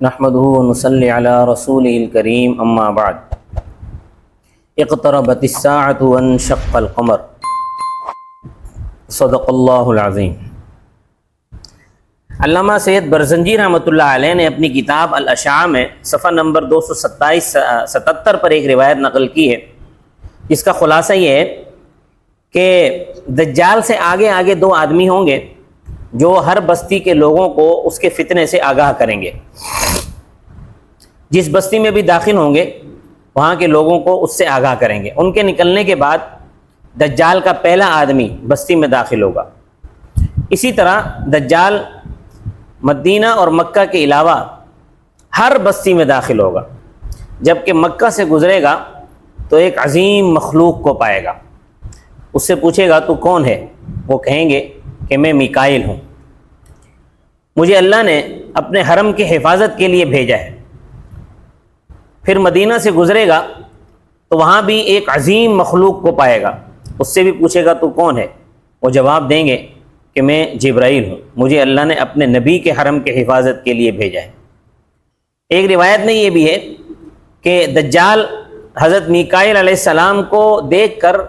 نحمده ونصلي على رسوله الكريم اما بعد اقتربت الساعة وانشق القمر صدق اللہ العظیم۔ علامہ سید برزنجی رحمۃ اللہ علیہ نے اپنی کتاب الاشعاع میں صفحہ نمبر 277 پر ایک روایت نقل کی ہے، جس کا خلاصہ یہ ہے کہ دجال سے آگے آگے دو آدمی ہوں گے جو ہر بستی کے لوگوں کو اس کے فتنے سے آگاہ کریں گے۔ جس بستی میں بھی داخل ہوں گے وہاں کے لوگوں کو اس سے آگاہ کریں گے۔ ان کے نکلنے کے بعد دجال کا پہلا آدمی بستی میں داخل ہوگا۔ اسی طرح دجال مدینہ اور مکہ کے علاوہ ہر بستی میں داخل ہوگا۔ جبکہ مکہ سے گزرے گا تو ایک عظیم مخلوق کو پائے گا، اس سے پوچھے گا تو کون ہے؟ وہ کہیں گے کہ میں میکائیل ہوں، مجھے اللہ نے اپنے حرم کی حفاظت کے لیے بھیجا ہے۔ پھر مدینہ سے گزرے گا تو وہاں بھی ایک عظیم مخلوق کو پائے گا، اس سے بھی پوچھے گا تو کون ہے؟ وہ جواب دیں گے کہ میں جبرائیل ہوں، مجھے اللہ نے اپنے نبی کے حرم کے حفاظت کے لیے بھیجا ہے۔ ایک روایت میں یہ بھی ہے کہ دجال حضرت میکائیل علیہ السلام کو دیکھ کر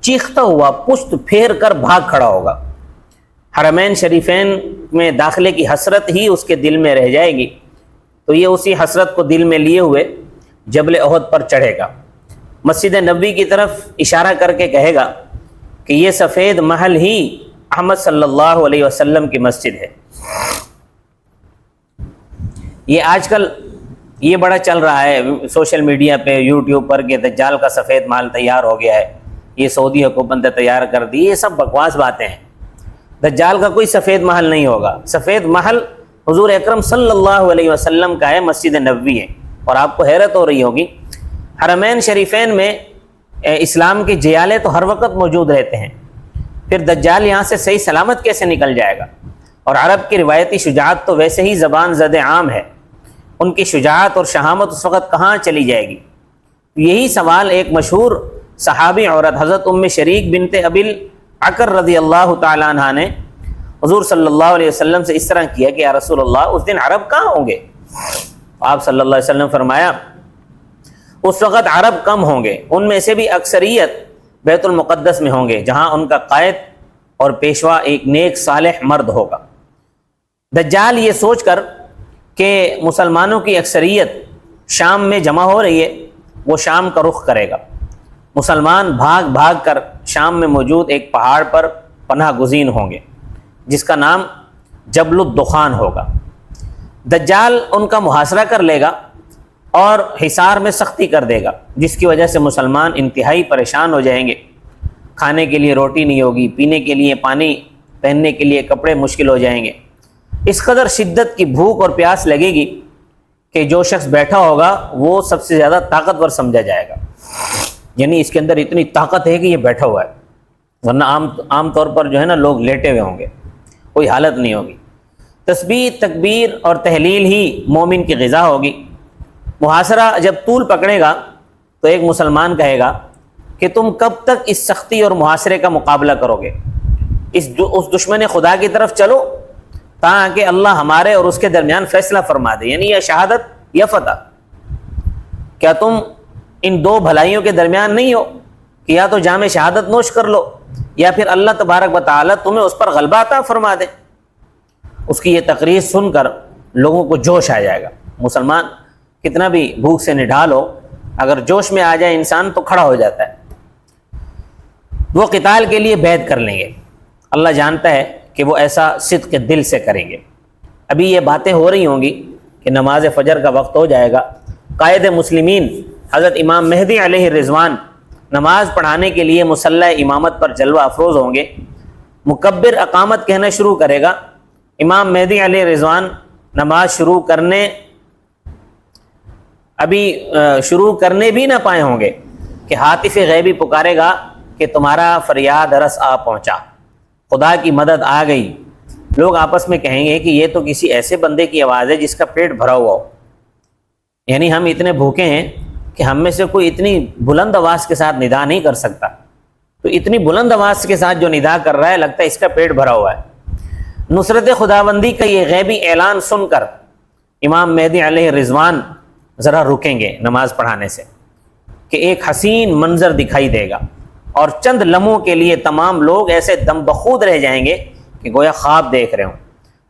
چیختا ہوا پشت پھیر کر بھاگ کھڑا ہوگا۔ حرمین شریفین میں داخلے کی حسرت ہی اس کے دل میں رہ جائے گی، تو یہ اسی حسرت کو دل میں لیے ہوئے جبل احد پر چڑھے گا، مسجد نبوی کی طرف اشارہ کر کے کہے گا کہ یہ سفید محل ہی احمد صلی اللہ علیہ وسلم کی مسجد ہے۔ یہ آج کل یہ بڑا چل رہا ہے سوشل میڈیا پہ، یوٹیوب پر، کہ دجال کا سفید محل تیار ہو گیا ہے، یہ سعودی حکومت نے تیار کر دی۔ یہ سب بکواس باتیں ہیں۔ دجال کا کوئی سفید محل نہیں ہوگا۔ سفید محل حضور اکرم صلی اللہ علیہ وسلم کا ہے، مسجد نبوی ہے۔ اور آپ کو حیرت ہو رہی ہوگی، حرمین شریفین میں اسلام کے جیالے تو ہر وقت موجود رہتے ہیں، پھر دجال یہاں سے صحیح سلامت کیسے نکل جائے گا؟ اور عرب کی روایتی شجاعت تو ویسے ہی زبان زد عام ہے، ان کی شجاعت اور شہامت اس وقت کہاں چلی جائے گی؟ یہی سوال ایک مشہور صحابی عورت حضرت ام شریک بنت ابی العکر رضی اللہ تعالیٰ عنہ نے حضور صلی اللہ علیہ وسلم سے اس طرح کیا کہ یا رسول اللہ، اس دن عرب کہاں ہوں گے؟ آپ صلی اللہ علیہ وسلم نے فرمایا اس وقت عرب کم ہوں گے، ان میں سے بھی اکثریت بیت المقدس میں ہوں گے، جہاں ان کا قائد اور پیشوا ایک نیک صالح مرد ہوگا۔ دجال یہ سوچ کر کہ مسلمانوں کی اکثریت شام میں جمع ہو رہی ہے، وہ شام کا رخ کرے گا۔ مسلمان بھاگ بھاگ کر شام میں موجود ایک پہاڑ پر پناہ گزین ہوں گے، جس کا نام جبل الدخان ہوگا۔ دجال ان کا محاصرہ کر لے گا اور حصار میں سختی کر دے گا، جس کی وجہ سے مسلمان انتہائی پریشان ہو جائیں گے۔ کھانے کے لیے روٹی نہیں ہوگی، پینے کے لیے پانی، پہننے کے لیے کپڑے مشکل ہو جائیں گے۔ اس قدر شدت کی بھوک اور پیاس لگے گی کہ جو شخص بیٹھا ہوگا وہ سب سے زیادہ طاقتور سمجھا جائے گا، یعنی اس کے اندر اتنی طاقت ہے کہ یہ بیٹھا ہوا ہے، ورنہ عام طور پر جو ہے نا لوگ لیٹے ہوئے ہوں گے، کوئی حالت نہیں ہوگی۔ تسبیح، تکبیر اور تحلیل ہی مومن کی غذا ہوگی۔ محاصرہ جب طول پکڑے گا تو ایک مسلمان کہے گا کہ تم کب تک اس سختی اور محاصرے کا مقابلہ کرو گے؟ اس دشمن خدا کی طرف چلو تاکہ اللہ ہمارے اور اس کے درمیان فیصلہ فرما دے، یعنی یا شہادت یا فتح۔ کیا تم ان دو بھلائیوں کے درمیان نہیں ہو کہ یا تو جام شہادت نوش کر لو یا پھر اللہ تبارک و تعالیٰ تمہیں اس پر غلبہ عطا فرما دے؟ اس کی یہ تقریر سن کر لوگوں کو جوش آ جائے گا۔ مسلمان کتنا بھی بھوک سے نڈھال ہو، اگر جوش میں آ جائے انسان تو کھڑا ہو جاتا ہے۔ وہ قتال کے لیے بیعت کر لیں گے، اللہ جانتا ہے کہ وہ ایسا صدق کے دل سے کریں گے۔ ابھی یہ باتیں ہو رہی ہوں گی کہ نماز فجر کا وقت ہو جائے گا، قائد مسلمین حضرت امام مہدی علیہ رضوان نماز پڑھانے کے لیے مصلی امامت پر جلوہ افروز ہوں گے۔ مکبر اقامت کہنا شروع کرے گا۔ امام مہدی علیہ رضوان نماز شروع کرنے بھی نہ پائے ہوں گے کہ ہاتف غیبی پکارے گا کہ تمہارا فریاد رس آ پہنچا، خدا کی مدد آ گئی۔ لوگ آپس میں کہیں گے کہ یہ تو کسی ایسے بندے کی آواز ہے جس کا پیٹ بھرا ہوا ہو، یعنی ہم اتنے بھوکے ہیں کہ ہم میں سے کوئی اتنی بلند آواز کے ساتھ ندا نہیں کر سکتا، تو اتنی بلند آواز کے ساتھ جو ندا کر رہا ہے لگتا ہے اس کا پیٹ بھرا ہوا ہے۔ نصرت خداوندی کا یہ غیبی اعلان سن کر امام مہدی علیہ رضوان ذرا رکیں گے نماز پڑھانے سے کہ ایک حسین منظر دکھائی دے گا، اور چند لمحوں کے لیے تمام لوگ ایسے دم بخود رہ جائیں گے کہ گویا خواب دیکھ رہے ہوں۔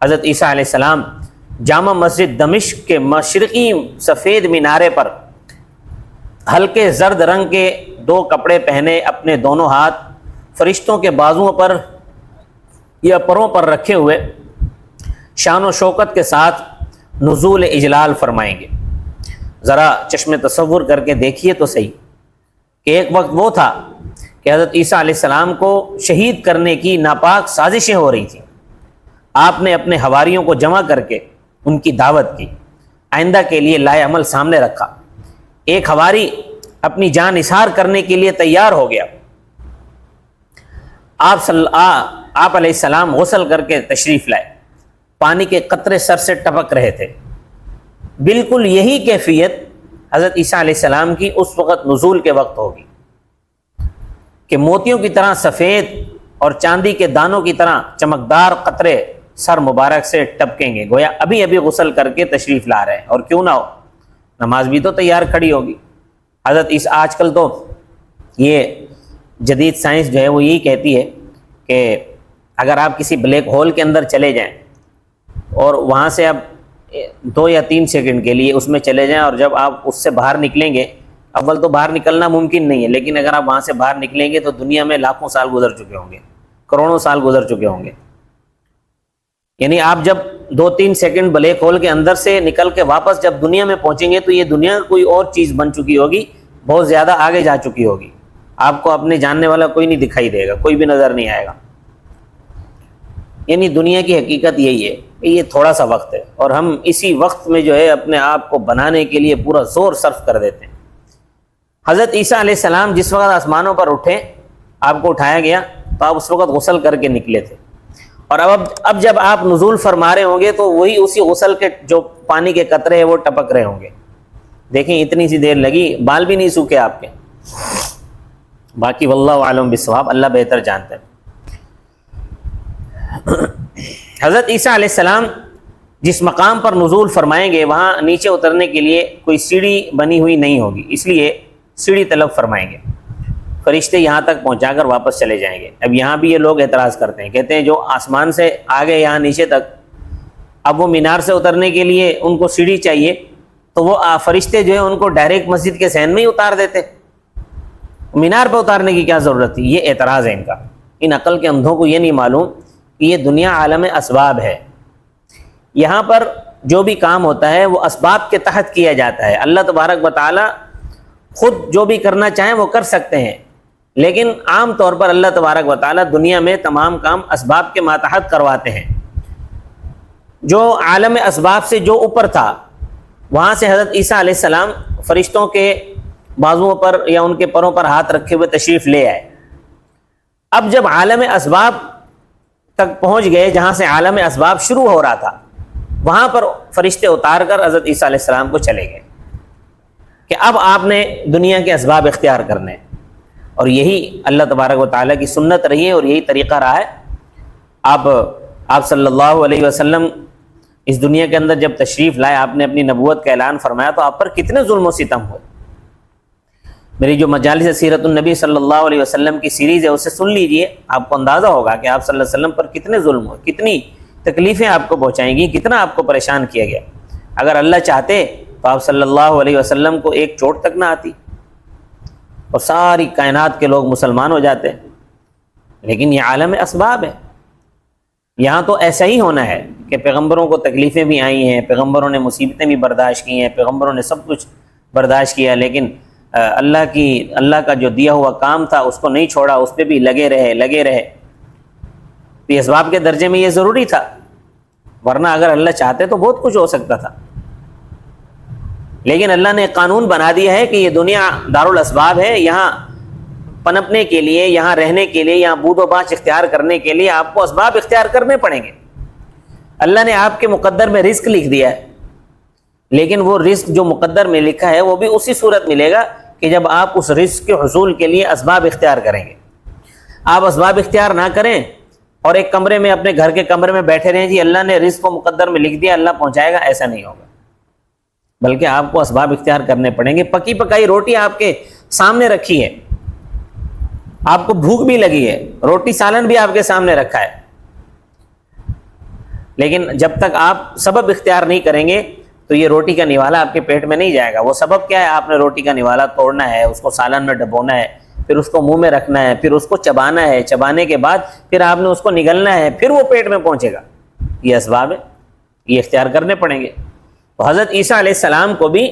حضرت عیسیٰ علیہ السلام جامع مسجد دمشق کے مشرقی سفید مینارے پر ہلکے زرد رنگ کے 2 کپڑے پہنے، اپنے دونوں ہاتھ فرشتوں کے بازوؤں پر یا پروں پر رکھے ہوئے شان و شوکت کے ساتھ نزول اجلال فرمائیں گے۔ ذرا چشم تصور کر کے دیکھیے تو صحیح کہ ایک وقت وہ تھا کہ حضرت عیسیٰ علیہ السلام کو شہید کرنے کی ناپاک سازشیں ہو رہی تھیں۔ آپ نے اپنے حواریوں کو جمع کر کے ان کی دعوت کی، آئندہ کے لیے لائے عمل سامنے رکھا۔ ایک حواری اپنی جان اظہار کرنے کے لیے تیار ہو گیا۔ آپ علیہ السلام غسل کر کے تشریف لائے، پانی کے قطرے سر سے ٹپک رہے تھے۔ بالکل یہی کیفیت حضرت عیسیٰ علیہ السلام کی اس وقت نزول کے وقت ہوگی کہ موتیوں کی طرح سفید اور چاندی کے دانوں کی طرح چمکدار قطرے سر مبارک سے ٹپکیں گے، گویا ابھی ابھی غسل کر کے تشریف لا رہے ہیں، اور کیوں نہ ہو، نماز بھی تو تیار کھڑی ہوگی۔ حضرت آج کل تو یہ جدید سائنس جو ہے وہ یہی کہتی ہے کہ اگر آپ کسی بلیک ہول کے اندر چلے جائیں اور وہاں سے اب 2 یا 3 سیکنڈ کے لیے اس میں چلے جائیں، اور جب آپ اس سے باہر نکلیں گے، اول تو باہر نکلنا ممکن نہیں ہے، لیکن اگر آپ وہاں سے باہر نکلیں گے تو دنیا میں لاکھوں سال گزر چکے ہوں گے، کروڑوں سال گزر چکے ہوں گے۔ یعنی آپ جب 2-3 سیکنڈ بلیک ہول کے اندر سے نکل کے واپس جب دنیا میں پہنچیں گے تو یہ دنیا کوئی اور چیز بن چکی ہوگی، بہت زیادہ آگے جا چکی ہوگی، آپ کو اپنے جاننے والا کوئی نہیں دکھائی دے گا، کوئی بھی نظر نہیں آئے گا۔ یعنی دنیا کی حقیقت یہی ہے کہ یہ تھوڑا سا وقت ہے، اور ہم اسی وقت میں جو ہے اپنے آپ کو بنانے کے لیے پورا زور صرف کر دیتے ہیں۔ حضرت عیسیٰ علیہ السلام جس وقت آسمانوں پر اٹھے، آپ کو اٹھایا گیا تو آپ اس وقت غسل کر کے نکلے تھے، اور اب جب آپ نزول فرما رہے ہوں گے تو وہی اسی غسل کے جو پانی کے قطرے ہیں وہ ٹپک رہے ہوں گے۔ دیکھیں اتنی سی دیر لگی، بال بھی نہیں سوکھے آپ کے۔ باقی واللہ عالم بالصواب، اللہ بہتر جانتے ہیں۔ حضرت عیسیٰ علیہ السلام جس مقام پر نزول فرمائیں گے وہاں نیچے اترنے کے لیے کوئی سیڑھی بنی ہوئی نہیں ہوگی، اس لیے سیڑھی طلب فرمائیں گے۔ فرشتے یہاں تک پہنچا کر واپس چلے جائیں گے۔ اب یہاں بھی یہ لوگ اعتراض کرتے ہیں، کہتے ہیں جو آسمان سے آگے یہاں نیچے تک، اب وہ مینار سے اترنے کے لیے ان کو سیڑھی چاہیے، تو وہ فرشتے جو ہیں ان کو ڈائریکٹ مسجد کے صحن میں ہی اتار دیتے، مینار پہ اتارنے کی کیا ضرورت تھی؟ یہ اعتراض ہے ان کا۔ ان عقل کے اندھوں کو یہ نہیں معلوم کہ یہ دنیا عالم اسباب ہے، یہاں پر جو بھی کام ہوتا ہے وہ اسباب کے تحت کیا جاتا ہے۔ اللہ تبارک و تعالی خود جو بھی کرنا چاہیں وہ کر سکتے ہیں، لیکن عام طور پر اللہ تبارک و تعالی دنیا میں تمام کام اسباب کے ماتحت کرواتے ہیں۔ جو عالم اسباب سے جو اوپر تھا وہاں سے حضرت عیسیٰ علیہ السلام فرشتوں کے بازوؤں پر یا ان کے پروں پر ہاتھ رکھے ہوئے تشریف لے آئے۔ اب جب عالم اسباب تک پہنچ گئے، جہاں سے عالم اسباب شروع ہو رہا تھا، وہاں پر فرشتے اتار کر حضرت عیسیٰ علیہ السلام کو چلے گئے کہ اب آپ نے دنیا کے اسباب اختیار کرنے، اور یہی اللہ تبارک و تعالیٰ کی سنت رہی ہے اور یہی طریقہ رہا ہے۔ آپ صلی اللہ علیہ وسلم اس دنیا کے اندر جب تشریف لائے، آپ نے اپنی نبوت کا اعلان فرمایا تو آپ پر کتنے ظلم و ستم ہوئے۔ میری جو مجالس سیرت النبی صلی اللہ علیہ وسلم کی سیریز ہے اسے سن لیجئے، آپ کو اندازہ ہوگا کہ آپ صلی اللہ علیہ وسلم پر کتنے ظلم ہوئے، کتنی تکلیفیں آپ کو پہنچائیں گی، کتنا آپ کو پریشان کیا گیا۔ اگر اللہ چاہتے تو آپ صلی اللہ علیہ وسلم کو ایک چوٹ تک نہ آتی اور ساری کائنات کے لوگ مسلمان ہو جاتے، لیکن یہ عالم اسباب ہے۔ یہاں تو ایسا ہی ہونا ہے کہ پیغمبروں کو تکلیفیں بھی آئی ہیں، پیغمبروں نے مصیبتیں بھی برداشت کی ہیں، پیغمبروں نے سب کچھ برداشت کیا، لیکن اللہ کا جو دیا ہوا کام تھا اس کو نہیں چھوڑا، اس پہ بھی لگے رہے۔ یہ اسباب کے درجے میں یہ ضروری تھا، ورنہ اگر اللہ چاہتے تو بہت کچھ ہو سکتا تھا، لیکن اللہ نے قانون بنا دیا ہے کہ یہ دنیا دارالاسباب ہے، یہاں پنپنے کے لیے، یہاں رہنے کے لیے، یہاں بود و باش اختیار کرنے کے لیے آپ کو اسباب اختیار کرنے پڑیں گے۔ اللہ نے آپ کے مقدر میں رزق لکھ دیا ہے، لیکن وہ رزق جو مقدر میں لکھا ہے وہ بھی اسی صورت ملے گا کہ جب آپ اس رزق کے حصول کے لیے اسباب اختیار کریں گے۔ آپ اسباب اختیار نہ کریں اور ایک کمرے میں، اپنے گھر کے کمرے میں بیٹھے رہیں، جی اللہ نے رزق کو مقدر میں لکھ دیا، اللہ پہنچائے گا، ایسا نہیں ہوگا۔ بلکہ آپ کو اسباب اختیار کرنے پڑیں گے۔ پکی پکائی روٹی آپ کے سامنے رکھی ہے، آپ کو بھوک بھی لگی ہے، روٹی سالن بھی آپ کے سامنے رکھا ہے، لیکن جب تک آپ سبب اختیار نہیں کریں گے تو یہ روٹی کا نوالا آپ کے پیٹ میں نہیں جائے گا۔ وہ سبب کیا ہے؟ آپ نے روٹی کا نوالا توڑنا ہے، اس کو سالن میں ڈبونا ہے، پھر اس کو منہ میں رکھنا ہے، پھر اس کو چبانا ہے، چبانے کے بعد پھر آپ نے اس کو نگلنا ہے، پھر وہ پیٹ میں پہنچے گا۔ یہ اسباب ہے، یہ اختیار کرنے پڑیں گے۔ تو حضرت عیسیٰ علیہ السلام کو بھی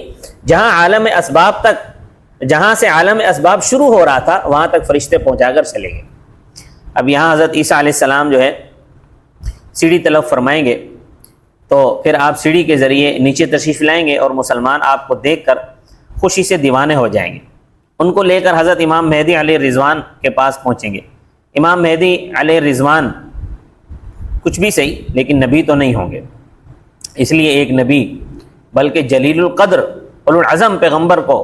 جہاں عالم اسباب تک، جہاں سے عالم اسباب شروع ہو رہا تھا وہاں تک فرشتے پہنچا کر چلے گئے۔ اب یہاں حضرت عیسیٰ علیہ السلام جو ہے سیڑھی طلب فرمائیں گے، تو پھر آپ سیڑھی کے ذریعے نیچے تشریف لائیں گے اور مسلمان آپ کو دیکھ کر خوشی سے دیوانے ہو جائیں گے۔ ان کو لے کر حضرت امام مہدی علیہ رضوان کے پاس پہنچیں گے۔ امام مہدی علیہ رضوان کچھ بھی صحیح لیکن نبی تو نہیں ہوں گے، اس لیے ایک نبی بلکہ جلیل القدر اولو العزم پیغمبر کو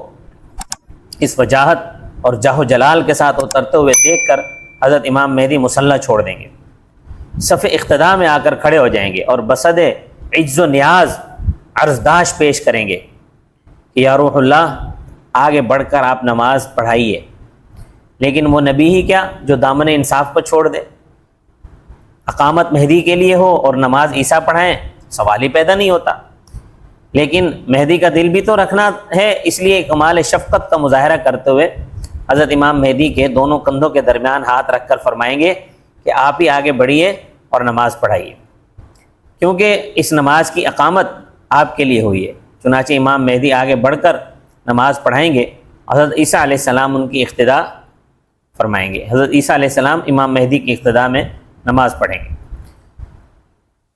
اس وجاہت اور جاہ و جلال کے ساتھ اترتے ہوئے دیکھ کر حضرت امام مہدی مصلی چھوڑ دیں گے، صف اقتداء میں آ کر کھڑے ہو جائیں گے اور بصد عجز و نیاز عرضداشت پیش کریں گے کہ یا روح اللہ آگے بڑھ کر آپ نماز پڑھائیے۔ لیکن وہ نبی ہی کیا جو دامن انصاف کو چھوڑ دے، اقامت مہدی کے لیے ہو اور نماز عیسیٰ پڑھائیں، سوال ہی پیدا نہیں ہوتا۔ لیکن مہدی کا دل بھی تو رکھنا ہے، اس لیے کمال شفقت کا مظاہرہ کرتے ہوئے حضرت امام مہدی کے دونوں کندھوں کے درمیان ہاتھ رکھ کر فرمائیں گے کہ آپ ہی آگے بڑھیے اور نماز پڑھائیے، کیونکہ اس نماز کی اقامت آپ کے لیے ہوئی ہے۔ چنانچہ امام مہدی آگے بڑھ کر نماز پڑھائیں گے، حضرت عیسیٰ علیہ السلام ان کی اقتداء فرمائیں گے۔ حضرت عیسیٰ علیہ السلام امام مہدی کی اقتداء میں نماز پڑھیں گے۔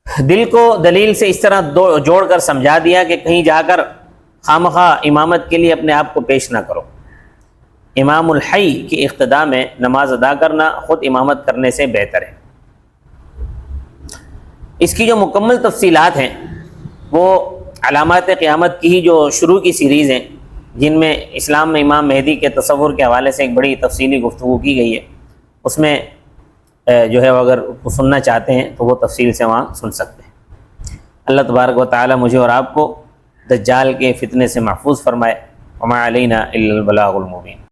دل کو دلیل سے اس طرح جوڑ کر سمجھا دیا کہ کہیں جا کر خامخواہ امامت کے لیے اپنے آپ کو پیش نہ کرو۔ امام الحی کی اقتداء میں نماز ادا کرنا خود امامت کرنے سے بہتر ہے۔ اس کی جو مکمل تفصیلات ہیں وہ علامات قیامت کی ہی جو شروع کی سیریز ہیں، جن میں اسلام میں امام مہدی کے تصور کے حوالے سے ایک بڑی تفصیلی گفتگو کی گئی ہے، اس میں جو ہے اگر سننا چاہتے ہیں تو وہ تفصیل سے وہاں سن سکتے ہیں۔ اللہ تبارک و تعالی مجھے اور آپ کو دجال کے فتنے سے محفوظ فرمائے۔ وما علینا الا البلاغ المبین۔